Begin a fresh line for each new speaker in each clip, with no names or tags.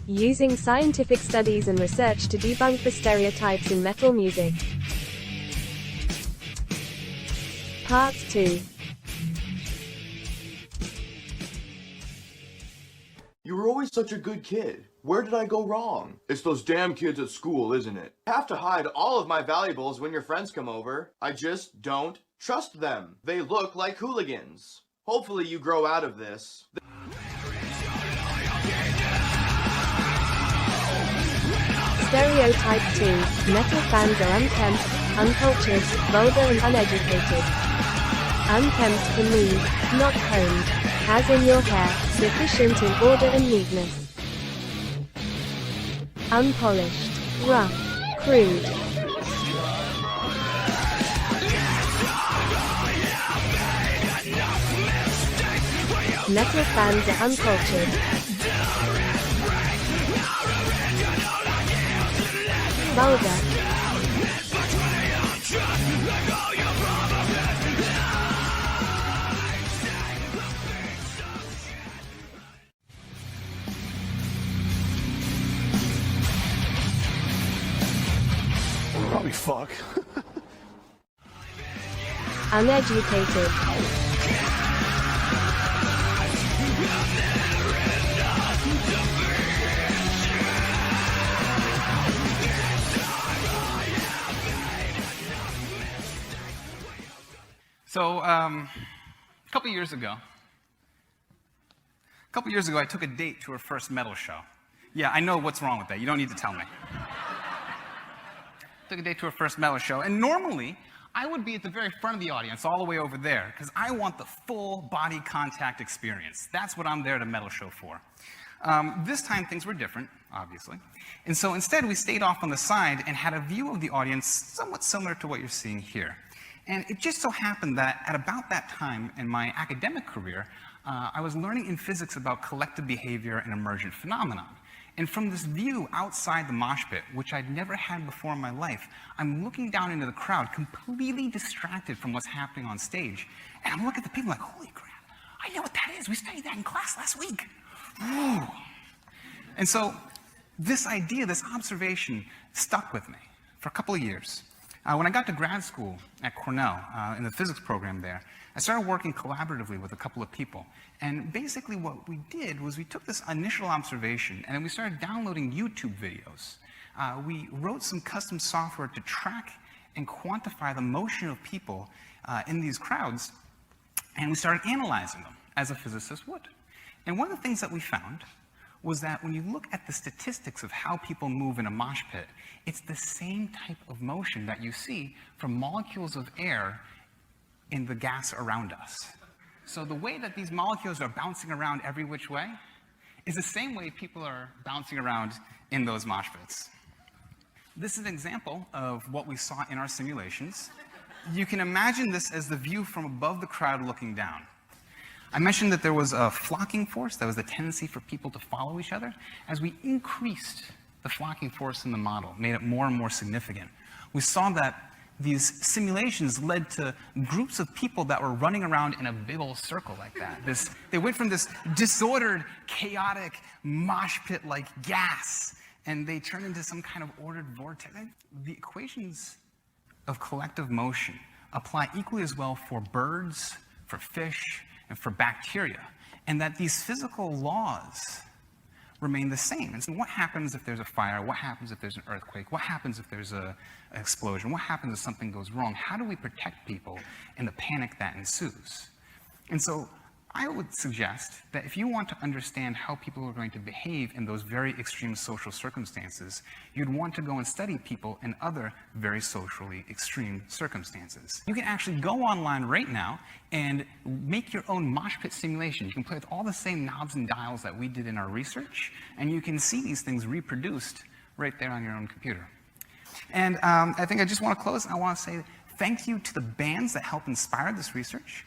Using scientific studies and research to debunk the stereotypes in metal music. Part 2.
You were always such a good kid. Where did I go wrong? It's those damn kids at school, isn't it? I have to hide all of my valuables when your friends come over. I just don't trust them. They look like hooligans. Hopefully you grow out of this.
Stereotype 2. Metal fans are unkempt, uncultured, vulgar and uneducated. Unkempt can mean, not combed, as in your hair, deficient in order and neatness. Unpolished, rough, crude. Metal fans are uncultured. Vulgar.
Probably fuck.
Uneducated.
So, a couple years ago, I took a date to her first metal show. Yeah, I know what's wrong with that. You don't need to tell me. Took a date to her first metal show, and normally, I would be at the very front of the audience, all the way over there, because I want the full body contact experience. That's what I'm there at a metal show for. This time, things were different, obviously. And so instead, we stayed off on the side and had a view of the audience somewhat similar to what you're seeing here. And it just so happened that at about that time in my academic career, I was learning in physics about collective behavior and emergent phenomenon. And from this view outside the mosh pit, which I'd never had before in my life, I'm looking down into the crowd, completely distracted from what's happening on stage. And I'm looking at the people like, holy crap, I know what that is. We studied that in class last week. Ooh. And so this idea, this observation, stuck with me for a couple of years. When I got to grad school at Cornell, in the physics program there, I started working collaboratively with a couple of people. And basically what we did was we took this initial observation and then we started downloading YouTube videos. We wrote some custom software to track and quantify the motion of people in these crowds, and we started analyzing them as a physicist would. And one of the things that we found was that when you look at the statistics of how people move in a mosh pit, it's the same type of motion that you see from molecules of air in the gas around us. So the way that these molecules are bouncing around every which way is the same way people are bouncing around in those mosh pits. This is an example of what we saw in our simulations. You can imagine this as the view from above the crowd looking down. I mentioned that there was a flocking force, that was the tendency for people to follow each other. As we increased the flocking force in the model, made it more and more significant, we saw that these simulations led to groups of people that were running around in a big old circle like that. They went from this disordered, chaotic, mosh pit-like gas, and they turned into some kind of ordered vortex. The equations of collective motion apply equally as well for birds, for fish, and for bacteria, and that these physical laws remain the same. And so what happens if there's a fire? What happens if there's an earthquake? What happens if there's an explosion? What happens if something goes wrong? How do we protect people in the panic that ensues? And so I would suggest that if you want to understand how people are going to behave in those very extreme social circumstances, you'd want to go and study people in other very socially extreme circumstances. You can actually go online right now and make your own mosh pit simulation. You can play with all the same knobs and dials that we did in our research, and you can see these things reproduced right there on your own computer. And I think I just want to close. I want to say thank you to the bands that helped inspire this research.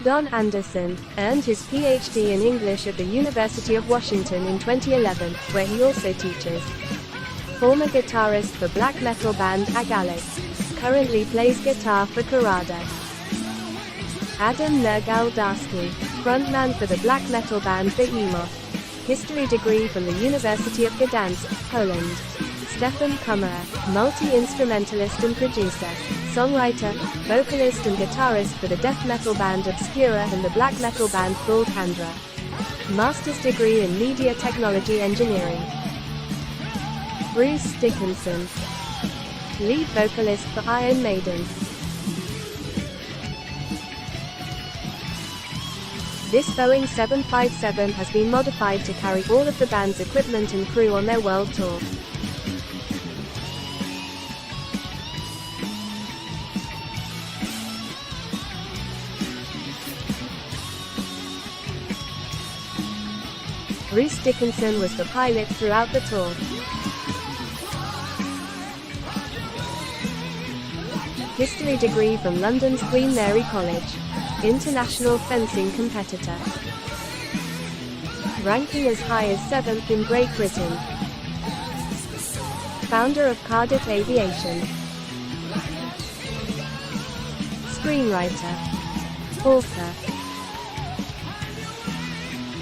Don Anderson earned his PhD in English at the University of Washington in 2011, where he also teaches. Former guitarist for black metal band Agalic. Currently plays guitar for Karada. Adam Nergal-Darsky. frontman for the black metal band Behemoth. History degree from the University of Gdansk, Poland. Stefan Kummerer, multi-instrumentalist and producer, songwriter, vocalist and guitarist for the death metal band Obscura and the black metal band Bald Handra. Master's degree in Media Technology Engineering. Bruce Dickinson, lead vocalist for Iron Maiden. This Boeing 757 has been modified to carry all of the band's equipment and crew on their world tour. Bruce Dickinson was the pilot throughout the tour. History degree from London's Queen Mary College. International fencing competitor. Ranking as high as 7th in Great Britain. Founder of Cardiff Aviation. Screenwriter. Author.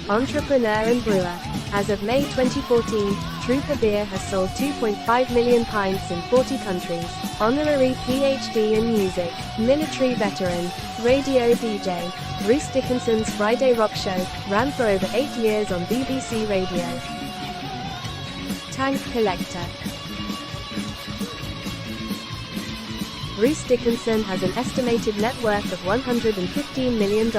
Entrepreneur and brewer. As of May 2014, Trooper Beer has sold 2.5 million pints in 40 countries. Honorary PhD in music, military veteran, radio DJ. Bruce Dickinson's Friday Rock Show ran for over 8 years on BBC Radio. Tank collector. Bruce Dickinson has an estimated net worth of $115 million.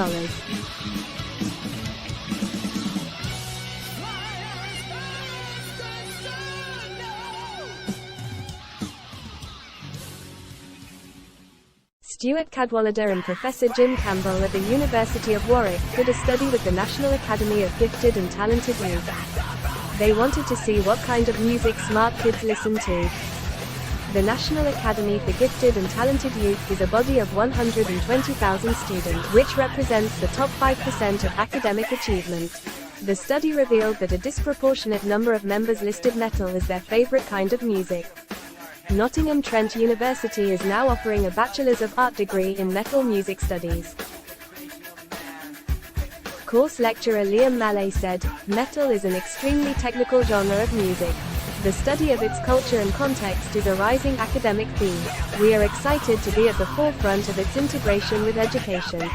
Stuart Cadwallader and Professor Jim Campbell at the University of Warwick did a study with the National Academy of Gifted and Talented Youth. They wanted to see what kind of music smart kids listen to. The National Academy for Gifted and Talented Youth is a body of 120,000 students, which represents the top 5% of academic achievement. The study revealed that a disproportionate number of members listed metal as their favorite kind of music. Nottingham Trent University is now offering a Bachelor's of Art degree in Metal Music Studies. Course lecturer Liam Mallet said, "Metal is an extremely technical genre of music. The study of its culture and context is a rising academic theme. We are excited to be at the forefront of its integration with education."